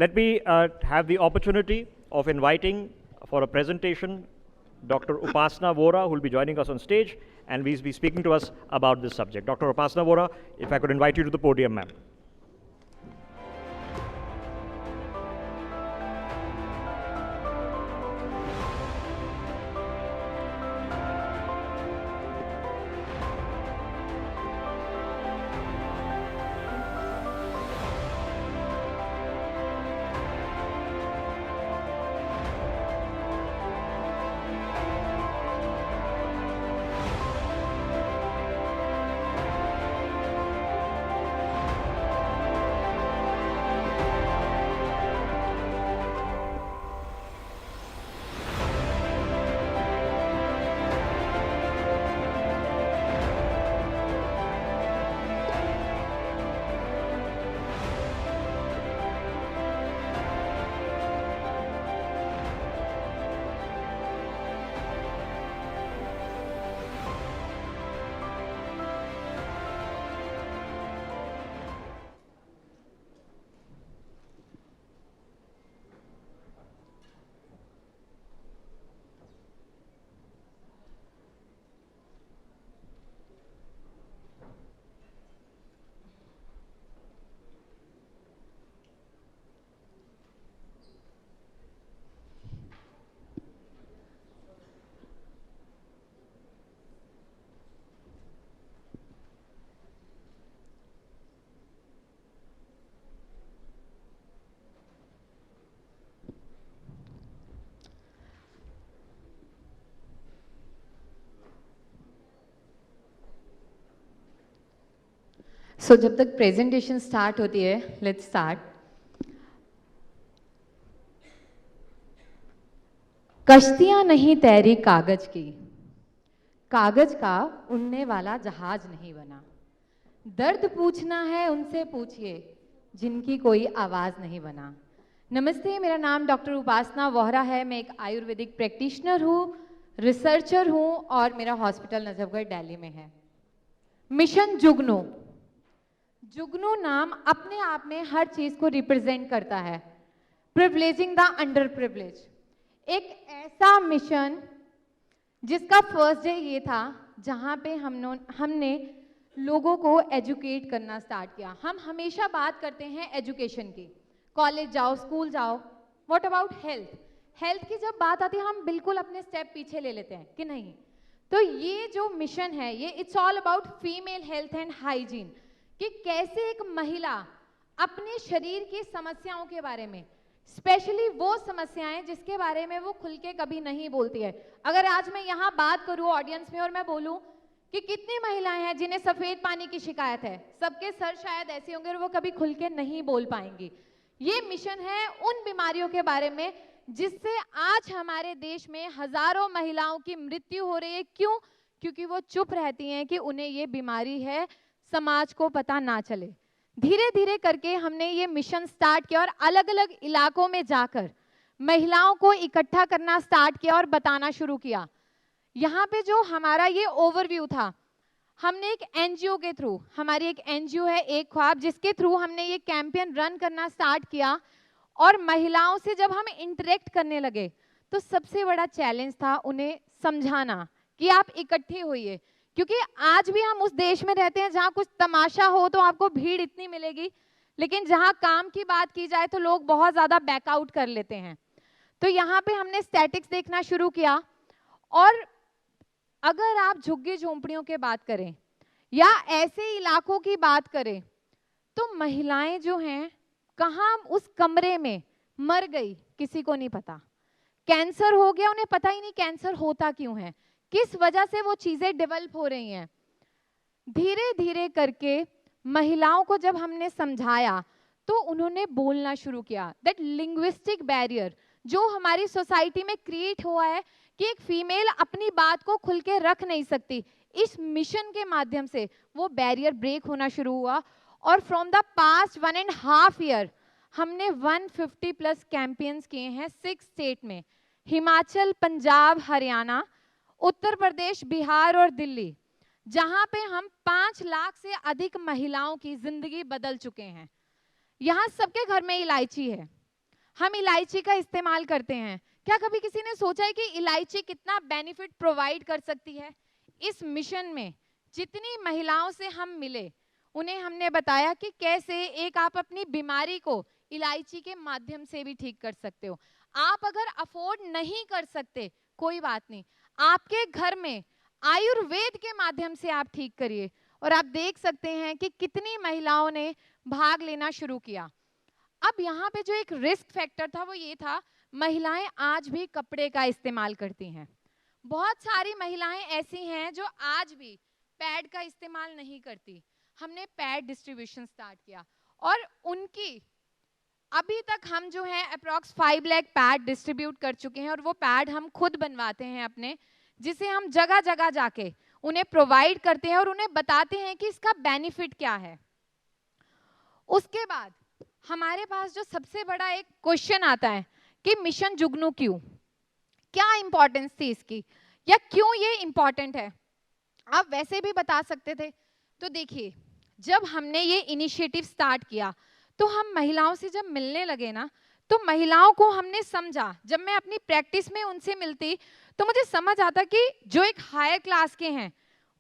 Let me have the opportunity of inviting for a presentation Dr. Upasana Vora, who will be joining us on stage and will be speaking to us about this subject. Dr. Upasana Vora, if I could invite you to the podium, ma'am. So जब तक presentation start होती है, let's start. कश्तियां नहीं तैरी कागज की, कागज का उड़ने वाला जहाज नहीं बना। दर्द पूछना है उनसे पूछिए जिनकी कोई आवाज नहीं बना। नमस्ते, मेरा नाम डॉक्टर उपासना वोहरा है। मैं एक आयुर्वेदिक प्रैक्टिशनर हूँ, रिसर्चर हूँ और मेरा हॉस्पिटल नजफगढ़ दिल्ली में है। मिशन जुगनू, जुगनू नाम अपने आप में हर चीज को रिप्रेजेंट करता है। प्रिविलेजिंग द अंडर प्रिविलेज, एक ऐसा मिशन जिसका फर्स्ट डे ये था जहां पे हमने लोगों को एजुकेट करना स्टार्ट किया। हम हमेशा बात करते हैं एजुकेशन की, कॉलेज जाओ, स्कूल जाओ। What about health? हेल्थ की जब बात आती है हम बिल्कुल अपने स्टेप पीछे ले लेते हैं कि नहीं। तो ये जो मिशन है, ये it's all about female health and hygiene, कि कैसे एक महिला अपने शरीर की समस्याओं के बारे में, स्पेशली वो समस्याएं जिसके बारे में वो खुल के कभी नहीं बोलती है। अगर आज मैं यहाँ बात करूँ ऑडियंस में और मैं बोलूँ कि कितनी महिलाएं हैं जिन्हें सफेद पानी की शिकायत है, सबके सर शायद ऐसे होंगे और वो कभी खुल के नहीं बोल पाएंगी। ये मिशन है उन बीमारियों के बारे में जिससे आज हमारे देश में हजारों महिलाओं की मृत्यु हो रही है। क्यों? क्योंकि वो चुप रहती हैं कि उन्हें ये बीमारी है, समाज को पता ना चले। धीरे धीरे करके हमने ये मिशन स्टार्ट किया और अलग अलग इलाकों में जाकर महिलाओं को इकट्ठा करना स्टार्ट किया और बताना शुरू किया। यहाँ पे जो हमारा ये ओवरव्यू था, हमने एक एनजीओ के थ्रू, हमारी एक एनजीओ है एक ख्वाब, जिसके थ्रू हमने ये कैंपेन रन करना स्टार्ट किया। और महिलाओं से जब हम इंटरेक्ट करने लगे तो सबसे बड़ा चैलेंज था उन्हें समझाना कि आप इकट्ठे होइए, क्योंकि आज भी हम उस देश में रहते हैं जहां कुछ तमाशा हो तो आपको भीड़ इतनी मिलेगी, लेकिन जहां काम की बात की जाए तो लोग बहुत ज्यादा बैकआउट कर लेते हैं। तो यहाँ पे हमने स्टैटिक्स देखना शुरू किया। और अगर आप झुग्गी झोंपड़ियों की बात करें या ऐसे इलाकों की बात करें तो महिलाएं जो हैं कहाँ उस कमरे में मर गई किसी को नहीं पता। कैंसर हो गया, उन्हें पता ही नहीं कैंसर होता क्यों है, किस वजह से वो चीजें डेवलप हो रही हैं। धीरे धीरे करके महिलाओं को जब हमने समझाया तो उन्होंने बोलना शुरू किया। दैट लिंग्विस्टिक बैरियर जो हमारी सोसाइटी में क्रिएट हुआ है कि एक फीमेल अपनी बात को खुल के रख नहीं सकती, इस मिशन के माध्यम से वो बैरियर ब्रेक होना शुरू हुआ। और फ्रॉम द पास्ट 1.5 ईयर हमने 150 प्लस कैंपेन्स किए हैं 6 स्टेट में, हिमाचल, पंजाब, हरियाणा, उत्तर प्रदेश, बिहार और दिल्ली, जहां पे हम 5 लाख से अधिक महिलाओं की जिंदगी बदल चुके हैं। यहाँ सबके घर में इलायची है, हम इलायची का इस्तेमाल करते हैं। क्या कभी किसी ने सोचा है कि इलायची कितना बेनिफिट प्रोवाइड कर सकती है? इस मिशन में जितनी महिलाओं से हम मिले, उन्हें हमने बताया कि कैसे एक आप अपनी बीमारी को इलायची के माध्यम से भी ठीक कर सकते हो। आप अगर अफोर्ड नहीं कर सकते, कोई बात नहीं, आपके घर में आयुर्वेद के माध्यम से आप ठीक करिए। और आप देख सकते हैं कि कितनी महिलाओं ने भाग लेना शुरू किया। अब यहाँ पे जो एक रिस्क फैक्टर था वो ये था, महिलाएं आज भी कपड़े का इस्तेमाल करती हैं। बहुत सारी महिलाएं ऐसी हैं जो आज भी पैड का इस्तेमाल नहीं करती। हमने पैड डिस्ट्रीब्यूशन स्टार्ट किया और उनकी अभी तक हम जो है अप्रॉक्स 5 लाख पैड डिस्ट्रीब्यूट कर चुके हैं। और वो पैड हम खुद बनवाते हैं अपने, जिसे हम जगह जगह जाके उन्हें प्रोवाइड करते हैं और उन्हें बताते हैं कि इसका बेनिफिट क्या है। उसके बाद हमारे पास जो सबसे बड़ा एक क्वेश्चन आता है कि मिशन जुगनू क्यों, क्या इंपॉर्टेंस थी इसकी, या क्यों ये इंपॉर्टेंट है। आप वैसे भी बता सकते थे। तो देखिए, जब हमने ये इनिशिएटिव स्टार्ट किया तो हम महिलाओं से जब मिलने लगे ना, तो महिलाओं को हमने समझा। जब मैं अपनी प्रैक्टिस में उनसे मिलती तो मुझे समझ आता कि जो एक हायर क्लास के हैं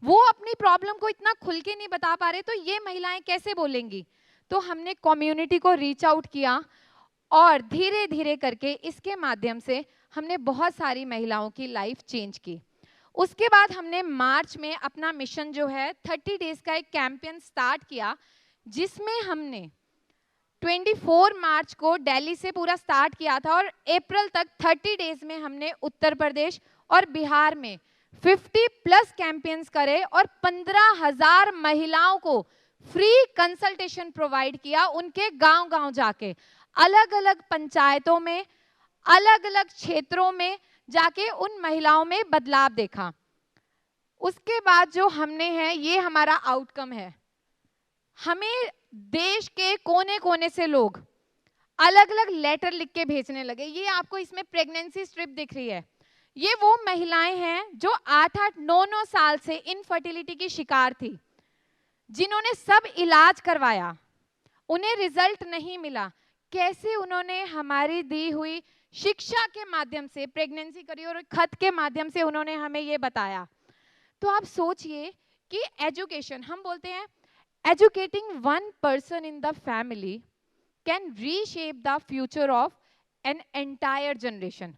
वो अपनी प्रॉब्लम को इतना खुल के नहीं बता पा रहे, तो ये महिलाएं कैसे बोलेंगी। तो हमने कम्युनिटी को रीच आउट किया और धीरे धीरे करके इसके माध्यम से हमने बहुत सारी महिलाओं की लाइफ चेंज की। उसके बाद हमने मार्च में अपना मिशन जो है 30 डेज का एक कैंपेन स्टार्ट किया, जिसमें हमने 24 मार्च को दिल्ली से पूरा स्टार्ट किया था और अप्रैल तक 30 डेज में हमने उत्तर प्रदेश और बिहार में 50 प्लस कैंपेन्स करे और 15,000 महिलाओं को फ्री कंसल्टेशन प्रोवाइड किया। उनके गांव-गांव जाके, अलग अलग पंचायतों में, अलग अलग क्षेत्रों में जाके उन महिलाओं में बदलाव देखा। उसके बाद जो हमने है, ये हमारा आउटकम है। हमें देश के कोने कोने से लोग अलग अलग लेटर लिख के भेजने लगे। ये आपको इसमें प्रेगनेंसी स्ट्रिप दिख रही है। ये वो महिलाएं हैं जो 8-8, 9-9 साल से इनफर्टिलिटी की शिकार थी, जिन्होंने सब इलाज करवाया, उन्हें रिजल्ट नहीं मिला। कैसे उन्होंने हमारी दी हुई शिक्षा के माध्यम से प्रेगनेंसी करी और खत के माध्यम से उन्होंने हमें ये बताया। तो आप सोचिए कि एजुकेशन, हम बोलते हैं educating one person in the family can reshape the future of an entire generation.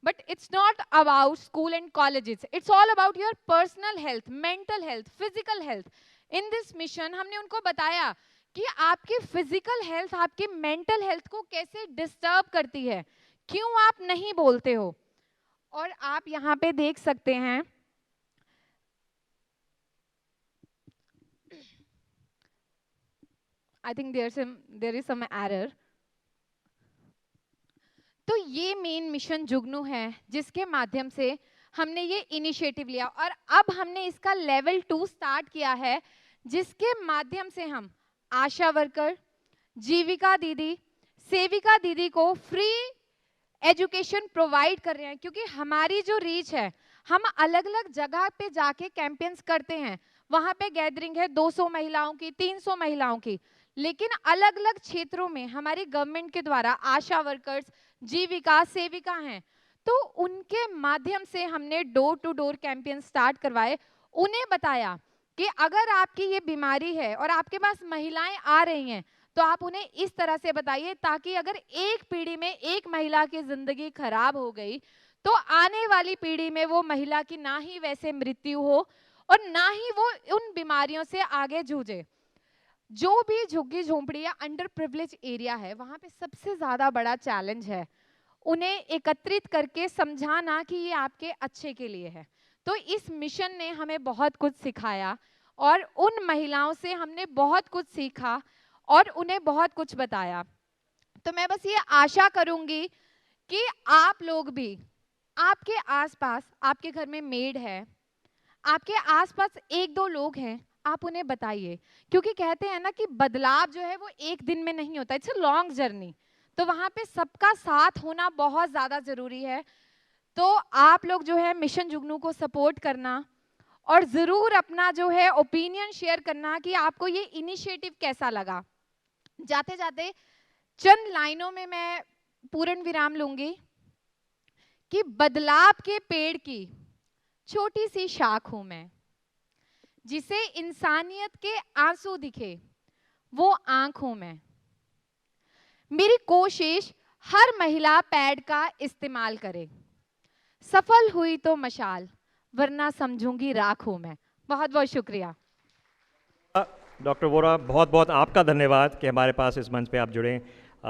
But it's not about school and colleges. It's all about your personal health, mental health, physical health. In this mission, हमने उनको बताया कि आपकी physical health, आपकी mental health को कैसे disturb करती है, क्यों आप नहीं बोलते हो। और आप यहाँ पे देख सकते हैं, I think there is some error. तो ये मेन मिशन जुगनू है, जिसके माध्यम से हमने ये इनिशिएटिव लिया और अब हमने इसका लेवल 2 स्टार्ट किया है, जिसके माध्यम से हम आशा वर्कर, जीविका दीदी, सेविका दीदी को फ्री एजुकेशन प्रोवाइड कर रहे हैं। क्योंकि हमारी जो रीच है, हम अलग अलग जगह पे जाके कैंपेन्स करते हैं, वहां पे गैदरिंग है 200 महिलाओं की, 300 महिलाओं की, लेकिन अलग अलग क्षेत्रों में हमारी गवर्नमेंट के द्वारा आशा वर्कर्स, जीविका, सेविका हैं। तो उनके माध्यम से हमने door to door campaign start करवाए। उन्हें बताया कि अगर आपकी ये बीमारी है और आपके पास महिलाएं आ रही हैं, तो आप उन्हें इस तरह से बताइए, ताकि अगर एक पीढ़ी में एक महिला की जिंदगी खराब हो गई तो आने वाली पीढ़ी में वो महिला की ना ही वैसे मृत्यु हो और ना ही वो उन बीमारियों से आगे जूझे। जो भी झुग्गी झोंपड़ी या अंडर प्रिविलेज एरिया है, वहां पे सबसे ज्यादा बड़ा चैलेंज है उन्हें एकत्रित करके समझाना कि ये आपके अच्छे के लिए है। तो इस मिशन ने हमें बहुत कुछ सिखाया और उन महिलाओं से हमने बहुत कुछ सीखा और उन्हें बहुत कुछ बताया। तो मैं बस ये आशा करूंगी कि आप लोग भी, आपके आसपास, आपके घर में मेड है, आपके आसपास 1-2 लोग हैं, आप उन्हें बताइए। क्योंकि कहते हैं ना कि बदलाव जो है वो एक दिन में नहीं होता, इट्स अ लॉन्ग जर्नी। तो वहां पे सबका साथ होना बहुत ज्यादा जरूरी है। तो आप लोग जो है मिशन जुगनू को सपोर्ट करना और जरूर अपना जो है ओपिनियन शेयर करना कि आपको ये इनिशिएटिव कैसा लगा। जाते जाते चंद लाइनों में मैं पूर्ण विराम लूंगी कि बदलाव के पेड़ की छोटी सी शाख हूं मैं, जिसे इंसानियत के आंसू दिखे वो आंख हूं मैं। मेरी कोशिश हर महिला पैड का इस्तेमाल करे, सफल हुई तो मशाल वरना समझूंगी राख हूं मैं। बहुत बहुत शुक्रिया। डॉक्टर वोरा, बहुत बहुत आपका धन्यवाद कि हमारे पास इस मंच पे आप जुड़े।